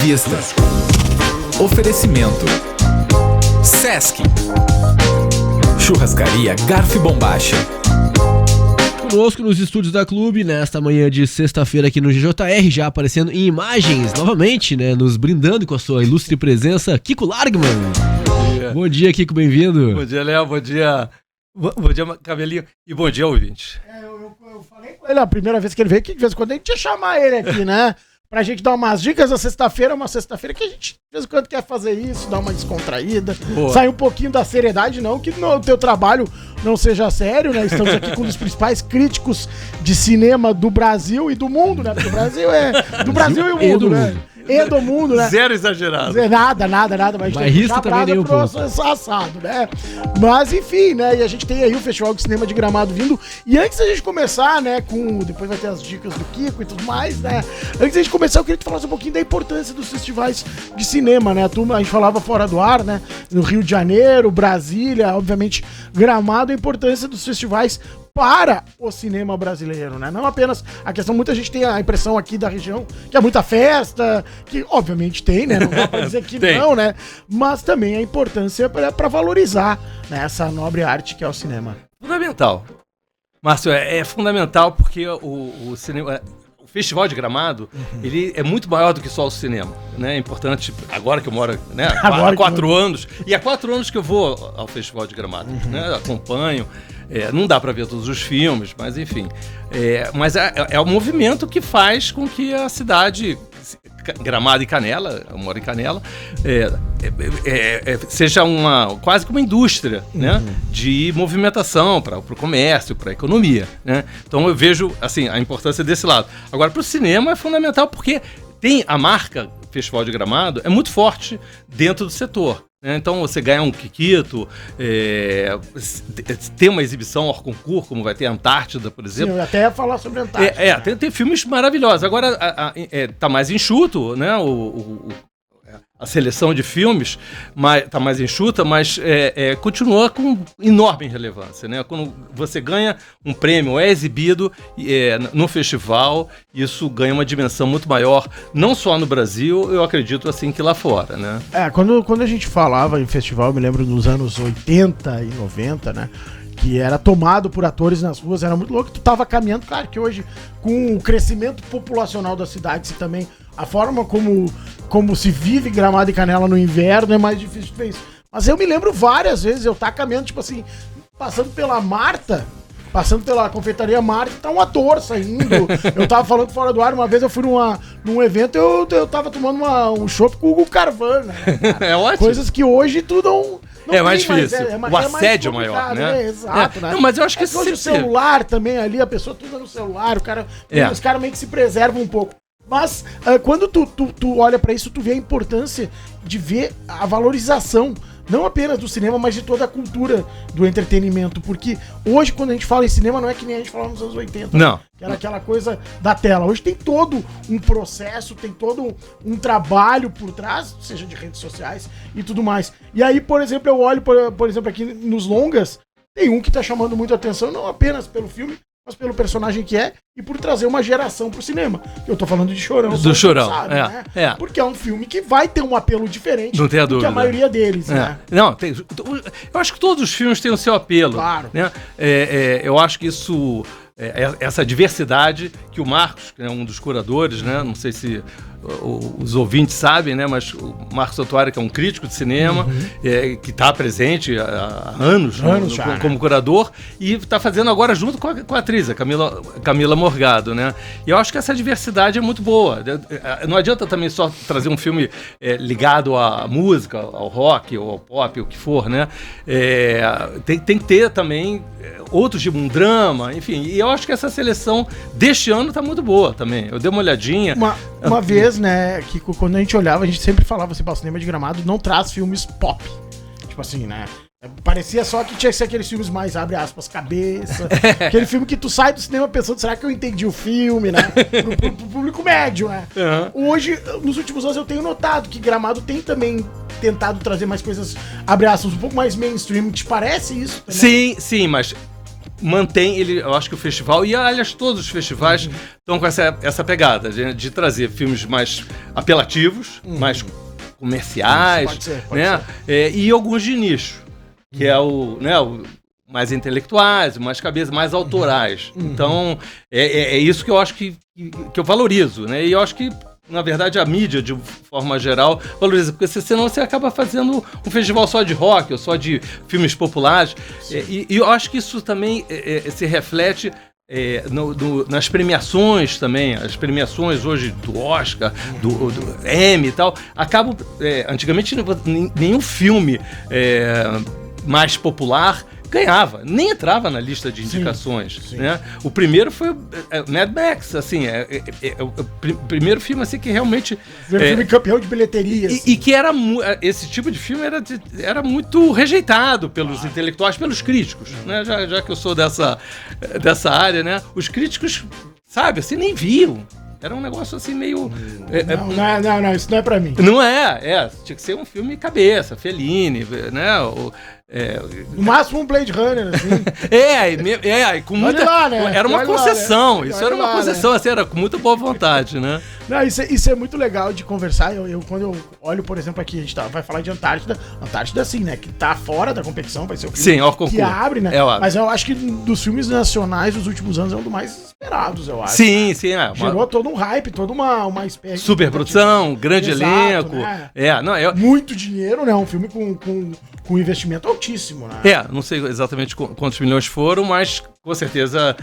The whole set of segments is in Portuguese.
Vista. Oferecimento Sesc, Churrascaria Garfo e Bombacha. Conosco nos estúdios da Clube, nesta manhã de sexta-feira aqui no GJR, já aparecendo em imagens novamente, né, nos brindando com a sua ilustre presença, Kiko Largman. Bom dia, Kiko, bem-vindo. Bom dia, Léo, bom dia Cabelinho, e bom dia, ouvinte. Eu falei com ele a primeira vez que ele veio, que de vez em quando a gente ia chamar ele aqui, né? Pra gente dar umas dicas. A sexta-feira é uma sexta-feira que a gente, de vez em quando, quer fazer isso, dar uma descontraída, sair um pouquinho da seriedade, não que no teu trabalho não seja sério, né? Estamos aqui com um dos principais críticos de cinema do Brasil e do mundo, né? Porque o Brasil é do Brasil e o mundo, né? E do mundo, né? Zero exagerado. Nada, mas bairrista também nem um pouco. Assado, né? Mas enfim, né? E a gente tem aí o Festival de Cinema de Gramado vindo. E antes da gente começar, né? Depois vai ter as dicas do Kiko e tudo mais, né? Antes da gente começar, eu queria que tu falasse um pouquinho da importância dos festivais de cinema, né? A gente falava fora do ar, né? No Rio de Janeiro, Brasília, obviamente Gramado, a importância dos festivais para o cinema brasileiro, né? Não apenas a questão, muita gente tem a impressão aqui da região que é muita festa, que obviamente tem, né? Não dá pra dizer que não, né? Mas também a importância para valorizar, né, essa nobre arte que é o cinema. Fundamental. Márcio, é fundamental porque o cinema... O Festival de Gramado, ele é muito maior do que só o cinema, né? É importante, agora que eu moro, né? Há 4 anos, e há 4 anos que eu vou ao Festival de Gramado, né? Acompanho, não dá para ver todos os filmes, mas enfim. Mas é o movimento que faz com que a cidade, Gramado e Canela, eu moro em Canela, seja quase que uma indústria, né, de movimentação para o comércio, para a economia, né? Então eu vejo assim, a importância desse lado. Agora, para o cinema é fundamental porque tem a marca Festival de Gramado, é muito forte dentro do setor. Então você ganha um Kikito, tem uma exibição hors concours, como vai ter a Antártida, por exemplo. Sim, eu até ia falar sobre a Antártida. Tem filmes maravilhosos. Agora tá mais enxuto, né? A seleção de filmes tá mais enxuta, mas continua com enorme relevância, né? Quando você ganha um prêmio, é exibido no festival, isso ganha uma dimensão muito maior, não só no Brasil, eu acredito assim que lá fora, né? Quando a gente falava em festival, eu me lembro nos anos 80 e 90, né? Que era tomado por atores nas ruas, era muito louco, tu tava caminhando, claro que hoje, com o crescimento populacional da cidade, e também a forma como se vive Gramado e Canela no inverno, é mais difícil de ver isso. Mas eu me lembro várias vezes, eu tava caminhando, tipo assim, passando pela confeitaria Marta, tá um ator saindo. Eu tava falando fora do ar, uma vez eu fui num evento, eu tava tomando um chopp com o Hugo Carvana, né, cara? É ótimo. Coisas que hoje tu não é mais difícil. O assédio é maior, né? Exato, né? Não, mas eu acho que hoje o celular também ali, a pessoa tudo no celular, os caras meio que se preservam um pouco. Mas quando tu olha pra isso, tu vê a importância de ver a valorização, não apenas do cinema, mas de toda a cultura do entretenimento. Porque hoje, quando a gente fala em cinema, não é que nem a gente falava nos anos 80. Não. Que era aquela coisa da tela. Hoje tem todo um processo, tem todo um trabalho por trás, seja de redes sociais e tudo mais. E aí, por exemplo, eu olho, por exemplo, aqui nos longas, tem um que tá chamando muito a atenção, não apenas pelo filme, mas pelo personagem que e por trazer uma geração pro cinema. Eu tô falando de Chorão. Do Chorão, sabe, né? Porque é um filme que vai ter um apelo diferente não tem a do que a maioria deles, né? Não, eu acho que todos os filmes têm o seu apelo. Claro. Né? Eu acho que isso... essa diversidade que o Marcos, que é um dos curadores, né? Não sei se os ouvintes sabem, né? Mas o Marcos Otuari, que é um crítico de cinema, que está presente há anos já, como curador, e está fazendo agora junto com a atriz, a Camila Morgado, né? E eu acho que essa diversidade é muito boa. Não adianta também só trazer um filme ligado à música, ao rock, ou ao pop, o que for, né? Tem que ter também outros, tipo um drama, enfim. E eu acho que essa seleção deste ano tá muito boa também. Eu dei uma olhadinha. Uma vez, né, que quando a gente olhava, a gente sempre falava assim, o cinema de Gramado não traz filmes pop. Tipo assim, né? Parecia só que tinha que ser aqueles filmes mais, abre aspas, cabeça. Aquele filme que tu sai do cinema pensando, será que eu entendi o filme, né? Pro público médio, né? Hoje, nos últimos anos, eu tenho notado que Gramado tem também tentado trazer mais coisas, abre aspas, um pouco mais mainstream. Te parece isso também? Sim, mas mantém ele, eu acho que o festival, e aliás todos os festivais estão com essa pegada de trazer filmes mais apelativos, mais comerciais, Pode ser. né? E alguns de nicho, que é o mais intelectuais, mais cabeças, mais autorais. Então, é isso que eu acho que eu valorizo, né? E eu acho que, na verdade, a mídia, de forma geral, valoriza, porque senão você acaba fazendo um festival só de rock ou só de filmes populares. E eu acho que isso também se reflete nas premiações também. As premiações hoje do Oscar, do Emmy e tal, acabam... antigamente, nenhum filme mais popular ganhava, nem entrava na lista de indicações. Sim. Né? O primeiro foi Mad Max, assim, o primeiro filme assim, que realmente... Filme campeão de bilheteria. E que era esse tipo de filme era muito rejeitado pelos intelectuais, pelos críticos, né? Já que eu sou dessa área, né? Os críticos, sabe, assim, nem viam. Era um negócio assim meio... Não, isso não é pra mim. Não tinha que ser um filme cabeça, Fellini, né? No máximo um Blade Runner, assim. Com muita... lá, né? Era uma Olha lá, concessão, né? isso Olha era uma lá, concessão, assim, era com muita boa vontade, né? Não, isso é muito legal de conversar. Quando eu olho, por exemplo, aqui, a gente vai falar de Antártida. Antártida, sim, né? Que tá fora da competição, vai ser o filme que abre, né? Mas eu acho que dos filmes nacionais dos últimos anos é um dos mais esperados, eu acho. Sim. Gerou todo um hype, toda uma espécie de superprodução, grande Exato, elenco. Né? Muito dinheiro, né? Um filme com investimento altíssimo, né? Não sei exatamente quantos milhões foram, mas com certeza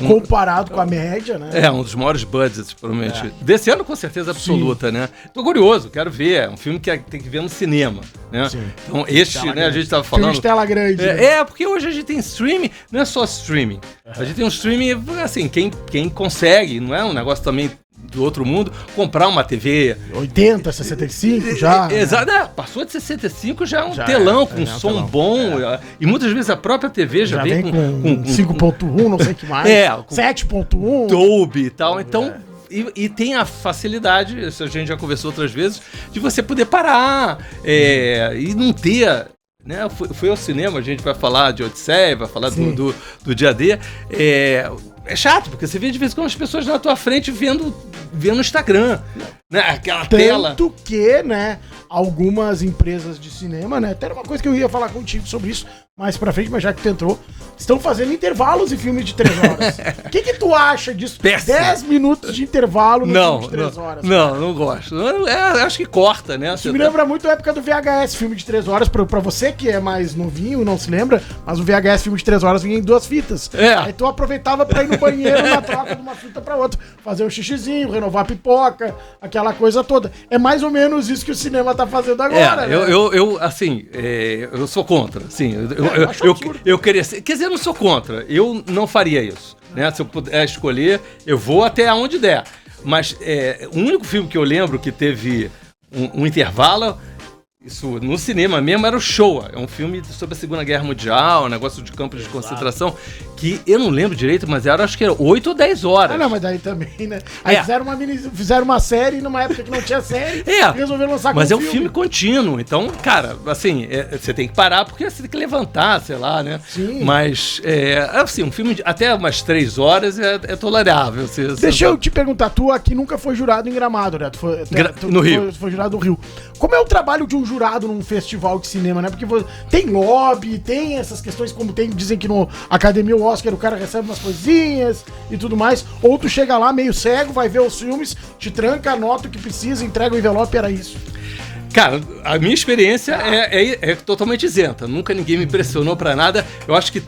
comparado com a média, né? Um dos maiores budgets, provavelmente. Desse ano, com certeza absoluta, né? Tô curioso, quero ver. É um filme que tem que ver no cinema, né? Sim. Então, a gente tava falando... Filme de tela grande. Né? Porque hoje a gente tem streaming, não é só streaming. A gente tem um streaming, assim, quem consegue, não é um negócio também do outro mundo, comprar uma TV... 80, 65 já. Exato, passou de 65, já é um telão com som bom. E muitas vezes a própria TV já vem com 5.1, não sei o que mais. 7.1. Dolby e tal. Então... E tem a facilidade, isso a gente já conversou outras vezes, de você poder parar e não ter... Né? Foi ao cinema, a gente vai falar de Odisseia, vai falar do dia D. É chato, porque você vê de vez em quando as pessoas na tua frente vendo no Instagram, né? Aquela tela. Tanto que, né, algumas empresas de cinema, né, até era uma coisa que eu ia falar contigo sobre isso mais pra frente, mas já que tu entrou, estão fazendo intervalos em filme de 3 horas. O que tu acha disso? Péssimo. 10 minutos de intervalo no filme de 3 horas. Não gosto. Acho que corta, né? Isso me lembra muito a época do VHS, filme de 3 horas, pra você que é mais novinho e não se lembra, mas o VHS, filme de 3 horas, vinha em 2 fitas. Aí tu aproveitava pra ir no banheiro na troca de uma fita pra outra, fazer um xixizinho, renovar a pipoca, aquela coisa toda. É mais ou menos isso que o cinema tá fazendo agora, né? Eu sou contra, sim. Eu queria ser... Quer dizer, eu não sou contra. Eu não faria isso. Né? Se eu puder escolher, eu vou até onde der. Mas o único filme que eu lembro que teve um intervalo... Isso, no cinema mesmo, era o Showa. É um filme sobre a Segunda Guerra Mundial, um negócio de campos de concentração, que eu não lembro direito, mas acho que era 8 ou 10 horas. Não, mas daí também, né? Aí fizeram uma série numa época que não tinha série e resolveram lançar com mas é um filme contínuo, então, cara, assim, você tem que parar porque você tem que levantar, sei lá, né? Sim. Mas, assim, um filme de até umas 3 horas é tolerável. Deixa eu te perguntar, tu aqui nunca foi jurado em Gramado, né? No Rio. Foi jurado no Rio. Como é o trabalho de um jurado num festival de cinema, né? Porque tem lobby, tem essas questões, como dizem que no Academia Oscar o cara recebe umas coisinhas e tudo mais. Ou tu chega lá meio cego, vai ver os filmes, te tranca, anota o que precisa, entrega o envelope, era isso. Cara, a minha experiência é totalmente isenta. Nunca ninguém me pressionou pra nada. Eu acho que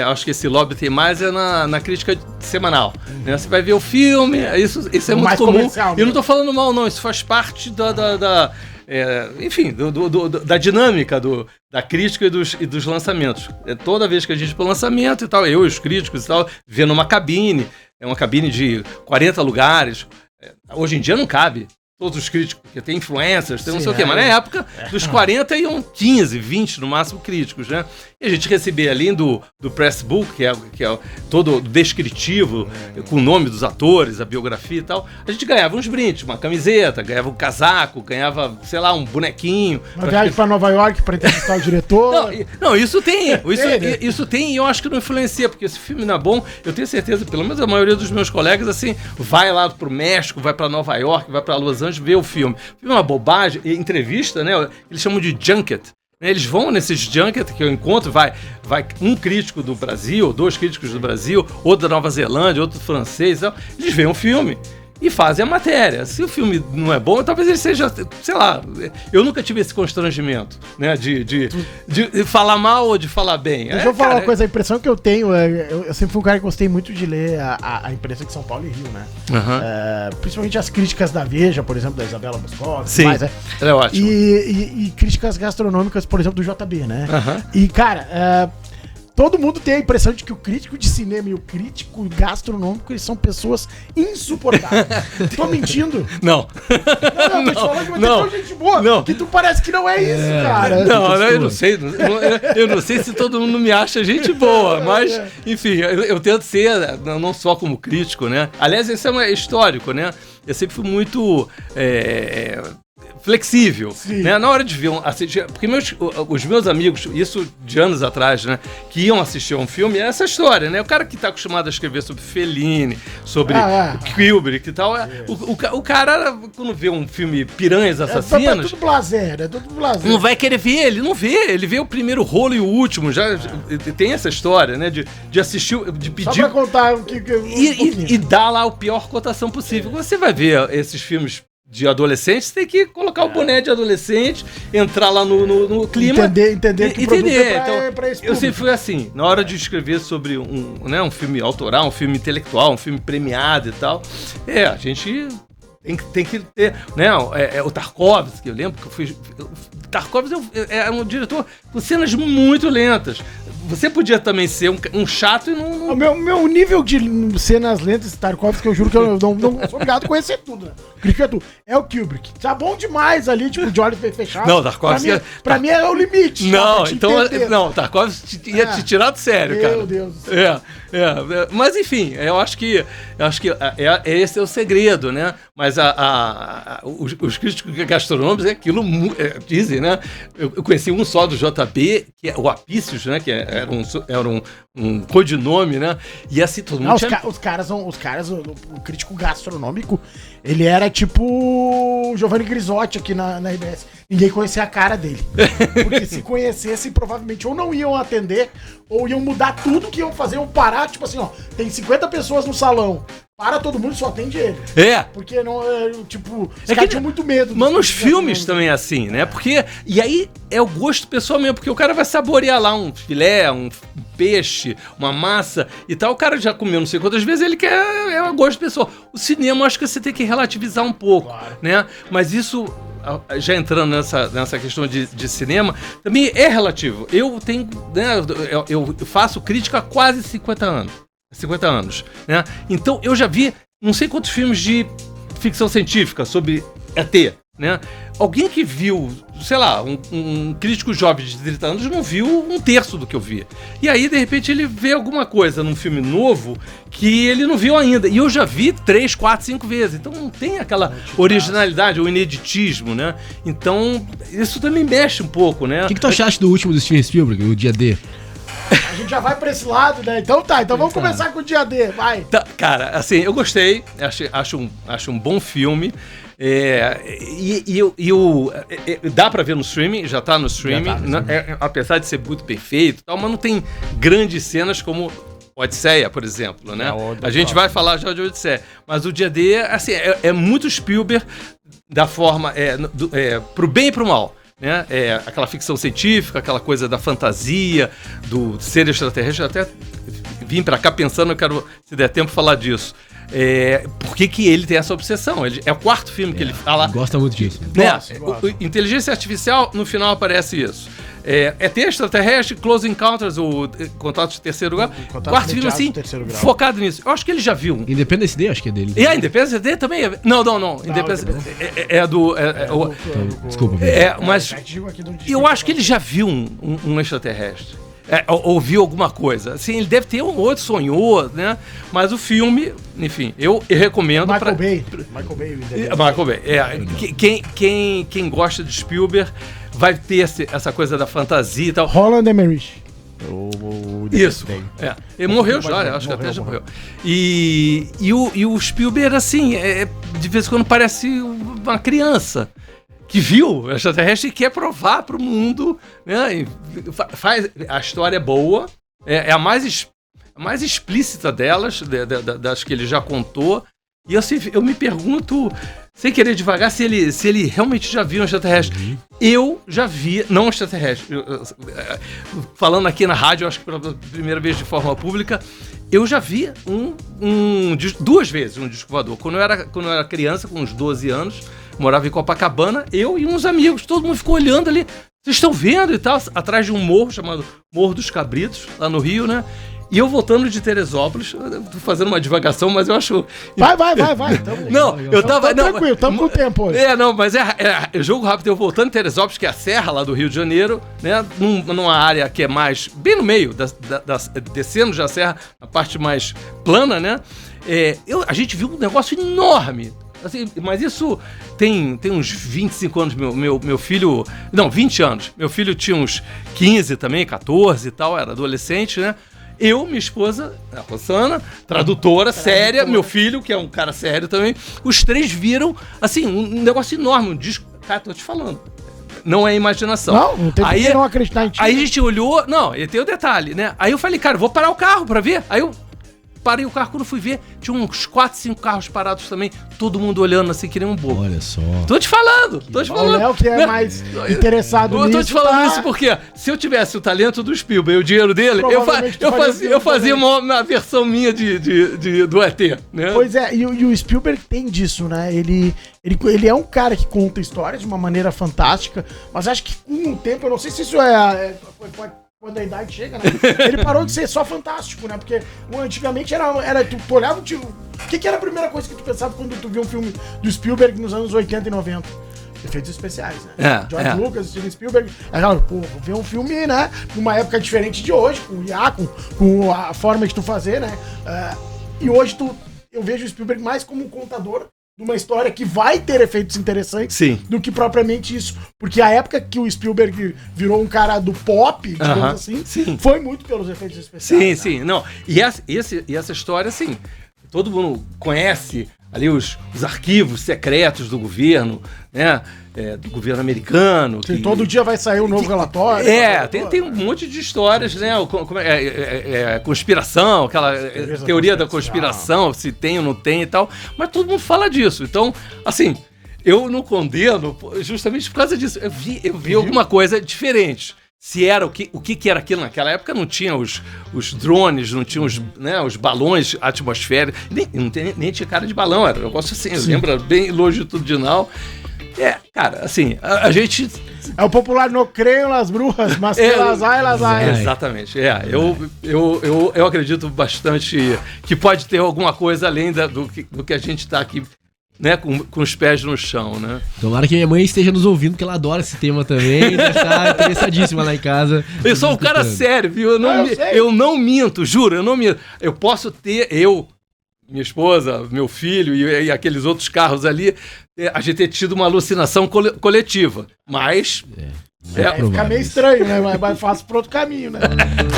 acho que esse lobby tem mais na crítica semanal. Né? Você vai ver o filme, isso é muito comum. E eu não tô falando mal, não. Isso faz parte da dinâmica da crítica e dos lançamentos. Toda vez que a gente vai pro lançamento e tal, eu e os críticos e tal, vendo uma cabine, uma cabine de 40 lugares. Hoje em dia não cabe. todos os críticos, porque tem influencers, tem não Sim, sei o quê, mas na época, dos 40 iam 15, 20 no máximo críticos, né? E a gente recebia, além do Press Book, que é todo descritivo, com o nome dos atores, a biografia e tal, a gente ganhava uns brindes, uma camiseta, ganhava um casaco, ganhava, sei lá, um bonequinho. Uma viagem pra Nova York pra entrevistar o diretor. Não, isso tem. Isso tem e eu acho que não influencia, porque esse filme não é bom, eu tenho certeza, pelo menos a maioria dos meus colegas, assim, vai lá pro México, vai pra Nova York, vai pra Los Angeles ver o filme. O filme é uma bobagem, entrevista, né? Eles chamam de junket. Eles vão nesses junket que eu encontro, vai um crítico do Brasil, 2 críticos do Brasil, outro da Nova Zelândia, outro francês, tal. Eles veem um filme e fazem a matéria. Se o filme não é bom, talvez ele seja, sei lá, eu nunca tive esse constrangimento, né, de falar mal ou de falar bem. Deixa eu falar uma coisa, a impressão que eu tenho, eu sempre fui um cara que gostei muito de ler a imprensa de São Paulo e Rio, né? Principalmente as críticas da Veja, por exemplo, da Isabela Boscov. Sim, mais, é ótimo. E críticas gastronômicas, por exemplo, do JB, né? E, cara, todo mundo tem a impressão de que o crítico de cinema e o crítico gastronômico, eles são pessoas insuportáveis. Tô mentindo? Não. Não, tô te falando que vai ter tão gente boa, não. que tu parece que não é isso, cara. Não, eu não sei. Eu não sei se todo mundo me acha gente boa, mas, enfim, eu tento ser, não só como crítico, né? Aliás, isso é histórico, né? Eu sempre fui muito flexível, né? Na hora de ver, assistir, porque os meus amigos, isso de anos atrás, né, que iam assistir a um filme, é essa história, né? O cara que tá acostumado a escrever sobre Fellini, sobre Kubrick e tal, o cara, quando vê um filme Piranhas Assassinas... É tudo blazer, não vai querer ver, ele vê o primeiro rolo e o último, já tem essa história, né, de assistir, de pedir... Só pra contar o que... E dá lá a pior cotação possível. Você vai ver esses filmes de adolescente, você tem que colocar o boné de adolescente, entrar lá no clima. Entender que o produto é pra esse público. Eu sempre fui assim, na hora de escrever sobre um filme autoral, um filme intelectual, um filme premiado e tal, a gente tem que ter, né, o Tarkovsky, eu lembro que eu fui... Tarkovsky é um diretor com cenas muito lentas. Você podia também ser um chato e não... O meu nível de cenas lentas de Tarkovsky, eu juro que eu não sou obrigado a conhecer tudo, né? É o Kubrick. Tá bom demais ali, tipo, de olhos fechados. Não, Tarkovsky... Pra mim é o limite. Não, Tarkovsky ia te tirar do sério, cara. Meu Deus. Mas enfim, eu acho que esse é o segredo, né? Mas os críticos gastronômicos dizem, né? Eu conheci um só do JB, que é o Apícios, né? Que era um codinome, né? E assim, todo mundo os caras, o crítico gastronômico, ele era tipo o Giovanni Grisotti aqui na RBS. Ninguém conhecia a cara dele. Porque se conhecessem, provavelmente ou não iam atender, ou iam mudar tudo que iam fazer, ou parar, tipo assim, ó, tem 50 pessoas no salão. Para todo mundo, só atende ele. Porque não, tipo, os caras tinham muito medo. Mas nos filmes também é assim, né? Porque, e aí é o gosto pessoal mesmo, porque o cara vai saborear lá um filé, um peixe, uma massa e tal. O cara já comeu não sei quantas vezes, ele quer, é o gosto pessoal. O cinema, acho que você tem que relativizar um pouco, né? Mas isso, já entrando nessa questão de cinema, também é relativo. Eu tenho, né, eu faço crítica há quase 50 anos, né? Então eu já vi não sei quantos filmes de ficção científica sobre ET, né? Alguém que viu, sei lá, um crítico jovem de 30 anos não viu um terço do que eu vi. E aí, de repente, ele vê alguma coisa num filme novo que ele não viu ainda. E eu já vi 3, 4, 5 vezes. Então não tem aquela originalidade, o ineditismo, né? Então, isso também mexe um pouco, né? O que tu achaste do último do Steven Spielberg, o Dia D? A gente já vai pra esse lado, né? Então vamos começar com o Dia D, vai. Tá, cara, assim, eu gostei, acho um bom filme. Dá pra ver no streaming, já tá no streaming, apesar de ser muito perfeito e tal, mas não tem grandes cenas como Odisseia, por exemplo, né? A gente vai falar já de Odisseia, mas o Dia D, assim, é muito Spielberg da forma, pro bem e pro mal. Né? Aquela ficção científica, aquela coisa da fantasia, do ser extraterrestre. Eu até vim pra cá pensando, eu quero, se der tempo, falar disso. Por que ele tem essa obsessão? É o quarto filme que ele fala. Gosta muito disso. Né? Inteligência artificial, no final aparece isso. ET extraterrestre, Close Encounters, o Contato de Terceiro Grau. Quarto filme assim, focado nisso. Eu acho que ele já viu. Independence Day, acho que é dele. E a Independence Day também é... Não. Independence é do... Desculpa. Mas eu acho que ele já viu um extraterrestre. Ouviu alguma coisa. Assim, ele deve ter um outro, sonhou, né? Mas o filme, enfim, eu recomendo. Michael Bay. Michael Bay. Quem gosta de Spielberg vai ter essa coisa da fantasia e tal. Roland Emmerich. Isso. Ele morreu já, né? Acho que até já morreu. E o Spielberg, assim, de vez em quando parece uma criança que viu o extraterrestre e quer provar para o mundo, né? A história é boa, é a mais explícita delas, das que ele já contou. E assim, eu me pergunto, sem querer devagar, se ele realmente já viu um extraterrestre. Eu já vi, não um extraterrestre, falando aqui na rádio, acho que pela primeira vez de forma pública, eu já vi duas vezes um disco voador. Quando eu era criança, com uns 12 anos, morava em Copacabana, eu e uns amigos, todo mundo ficou olhando ali, vocês estão vendo e tal, atrás de um morro chamado Morro dos Cabritos, lá no Rio, né? E eu voltando de Teresópolis, tô fazendo uma divagação, mas eu acho... Vai. Não, eu tava... Tranquilo, tamo com o tempo hoje. Mas jogo rápido, eu voltando de Teresópolis, que é a serra lá do Rio de Janeiro, né? Numa área que é mais... bem no meio, descendo já a serra, a parte mais plana, né? A gente viu um negócio enorme. Assim, mas isso tem uns 25 anos, meu filho... Não, 20 anos. Meu filho tinha uns 15 também, 14 e tal, era adolescente, né? Eu, minha esposa, a Rosana, tradutora séria, meu filho, que é um cara sério também, os três viram, assim, um negócio enorme, um disco... Cara, tô te falando. Não é imaginação. Não tem por que não acreditar em ti. Aí a gente olhou... Não, e tem o detalhe, né? Aí eu falei, cara, vou parar o carro pra ver. Aí eu parei o carro, quando fui ver, tinha uns 4, 5 carros parados também, todo mundo olhando assim, que nem um bobo. Olha só. Tô te falando. O Léo que é mais interessado nisso. Eu tô te falando isso porque se eu tivesse o talento do Spielberg e o dinheiro dele, eu fazia uma versão minha do ET, né? Pois é, e o Spielberg tem disso, né? Ele é um cara que conta histórias de uma maneira fantástica, mas acho que com o tempo, eu não sei se isso quando a idade chega, né? Ele parou de ser só fantástico, né? Porque antigamente era tu olhava, o que era a primeira coisa que tu pensava quando tu viu um filme do Spielberg nos anos 80 e 90? Efeitos especiais, né? George Lucas, Steven Spielberg. Vou ver um filme, né? Numa época diferente de hoje, com o IA, com a forma de tu fazer, né? E hoje eu vejo o Spielberg mais como um contador de uma história que vai ter efeitos interessantes do que propriamente isso. Porque a época que o Spielberg virou um cara do pop, digamos assim, foi muito pelos efeitos especiais. Sim. Não. E essa história, assim, todo mundo conhece ali os arquivos secretos do governo, né? Do governo americano. Que todo dia vai sair um novo relatório. Tem um monte de histórias, né? Conspiração, aquela teoria da conspiração, se tem ou não tem e tal. Mas todo mundo fala disso. Então, assim, eu não condeno justamente por causa disso. Eu vi alguma coisa diferente. Se era o que era aquilo naquela época, não tinha os drones, não tinha os balões atmosféricos, nem tinha cara de balão, era um negócio assim, lembra bem longitudinal. Cara, assim, a gente... É o popular, não creio nas bruxas, mas que elas vai. Exatamente, eu acredito bastante que pode ter alguma coisa além do que a gente está aqui, né, com os pés no chão, né? Tomara que minha mãe esteja nos ouvindo, que ela adora esse tema também, e está interessadíssima lá em casa. Eu sou um cara sério, viu? Eu não minto, juro, eu não minto. Eu posso ter, minha esposa, meu filho e aqueles outros carros ali, a gente ter tido uma alucinação coletiva, mas... Fica meio estranho, né? Mas faço por outro caminho, né?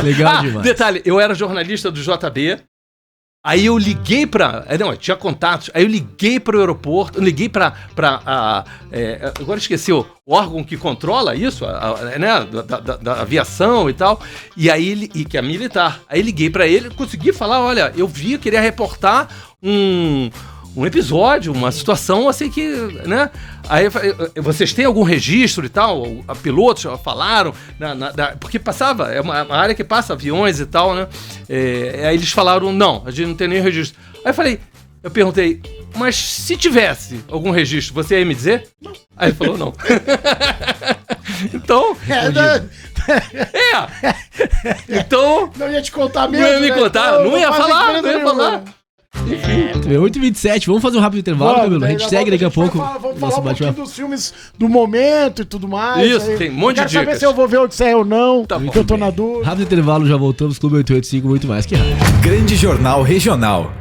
Legal demais. Detalhe, eu era jornalista do JB, aí eu liguei tinha contatos, aí eu liguei para o aeroporto, liguei para agora esqueci o órgão que controla isso, né, da aviação e tal, e aí que é militar. Aí liguei para ele, consegui falar, olha, eu queria reportar um episódio, uma situação assim que, né? Aí vocês têm algum registro e tal? Pilotos falaram, porque passava, é uma área que passa aviões e tal, né? Aí eles falaram, não, a gente não tem nenhum registro. Aí eu perguntei, mas se tivesse algum registro, você ia me dizer? Não. Aí ele falou, não. Então... Então, Não ia te contar não mesmo. ia me né? contar, não ia faz falar, diferença não ia nenhuma. falar. 8h27, vamos fazer um rápido intervalo, Vamos, Camilo? A daí gente já segue volta, daqui a pouco. Vamos falar nosso um pouquinho bate-papo. dos filmes do momento e tudo mais. Isso, aí. tem um monte de Eu quero saber dicas. se eu vou ver Odisseia ou não, Tá bom. que eu tô na dúvida. Rápido intervalo, já voltamos. Clube 885, muito mais que rádio. Grande Jornal Regional.